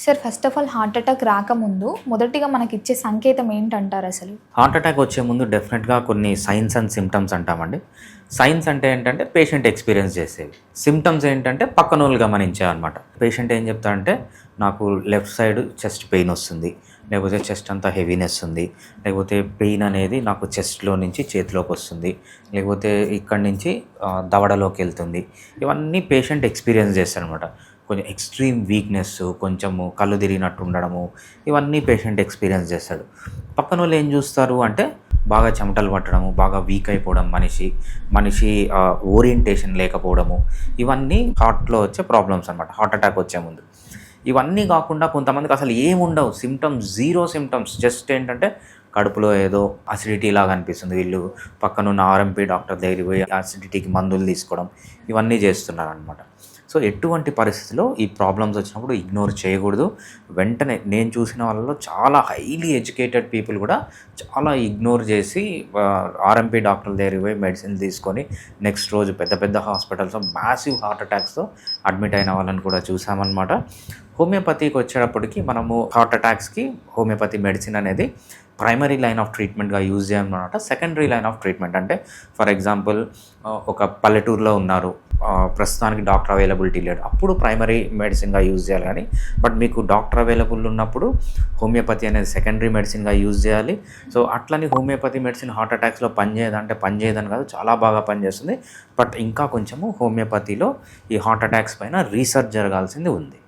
Sir first of all heart attack రాకముందు మొదటిగా మనకిచ్చే సంకేతం ఏంటంటారు అసలు? హార్ట్ అటాక్ వచ్చే ముందు డెఫినెట్గా కొన్ని సైన్స్ అండ్ సిమ్టమ్స్ అంటామండి. సైన్స్ అంటే ఏంటంటే పేషెంట్ ఎక్స్పీరియన్స్ చేసేవి. సిమ్టమ్స్ ఏంటంటే పక్కనోళ్ళు గమనించేవి అనమాట. పేషెంట్ ఏం చెప్తాడంటే నాకు లెఫ్ట్ సైడ్ చెస్ట్ పెయిన్ వస్తుంది, లేకపోతే చెస్ట్ అంతా హెవీనెస్ ఉంది, లేకపోతే పెయిన్ అనేది నాకు చెస్ట్లో నుంచి చేతిలోకి వస్తుంది, లేకపోతే ఇక్కడి నుంచి దవడలోకి వెళ్తుంది. ఇవన్నీ పేషెంట్ ఎక్స్పీరియన్స్ చేస్తారనమాట. కొంచెం ఎక్స్ట్రీమ్ వీక్నెస్, కొంచెము కళ్ళు తిరిగినట్టు ఉండడము, ఇవన్నీ పేషెంట్ ఎక్స్పీరియన్స్ చేస్తాడు. పక్కన వాళ్ళు ఏం చూస్తారు అంటే బాగా చెమటలు పట్టడము, బాగా వీక్ అయిపోవడం, మనిషి ఓరియంటేషన్ లేకపోవడము, ఇవన్నీ హార్ట్లో వచ్చే ప్రాబ్లమ్స్ అనమాట హార్ట్ అటాక్ వచ్చే ముందు. ఇవన్నీ కాకుండా కొంతమందికి అసలు ఏముండవు, సిమ్టమ్స్, జీరో సిమ్టమ్స్, జస్ట్ ఏంటంటే కడుపులో ఏదో అసిడిటీ లాగా అనిపిస్తుంది, వీళ్ళు పక్కనున్న ఆర్ఎంపీ డాక్టర్ దగ్గరికి పోయి అసిడిటీకి మందులు తీసుకోవడం, ఇవన్నీ చేస్తున్నారు అనమాట. సో ఎటువంటి పరిస్థితిలో ఈ ప్రాబ్లమ్స్ వచ్చినప్పుడు ఇగ్నోర్ చేయకూడదు. వెంటనే నేను చూసిన వాళ్ళలో చాలా హైలీ ఎడ్యుకేటెడ్ పీపుల్ కూడా చాలా ఇగ్నోర్ చేసి ఆర్ఎంపీ డాక్టర్ల దగ్గరికి పోయి మెడిసిన్ తీసుకొని నెక్స్ట్ రోజు పెద్ద పెద్ద హాస్పిటల్స్లో మ్యాసివ్ హార్ట్ అటాక్స్తో అడ్మిట్ అయిన వాళ్ళని కూడా చూసామన్నమాట. హోమియోపతికి వచ్చేటప్పటికి మనము హార్ట్ అటాక్స్కి హోమియోపతి మెడిసిన్ అనేది ప్రైమరీ లైన్ ఆఫ్ ట్రీట్మెంట్గా యూజ్ చేయమన్నమాట. సెకండరీ లైన్ ఆఫ్ ట్రీట్మెంట్ అంటే ఫర్ ఎగ్జాంపుల్ ఒక పల్లెటూరులో ఉన్నారు, ప్రస్తుతానికి డాక్టర్ అవైలబిలిటీ లేడు, అప్పుడు ప్రైమరీ మెడిసిన్గా యూజ్ చేయాలి. కానీ బట్ మీకు డాక్టర్ అవైలబుల్ ఉన్నప్పుడు హోమియోపతి అనేది సెకండరీ మెడిసిన్గా యూజ్ చేయాలి. సో అట్లని హోమియోపతి మెడిసిన్ హార్ట్ అటాక్స్లో పనిచేయదని కాదు, చాలా బాగా పనిచేస్తుంది. బట్ ఇంకా కొంచెము హోమియోపతిలో ఈ హార్ట్ అటాక్స్ పైన రీసెర్చ్ జరగాల్సింది ఉంది.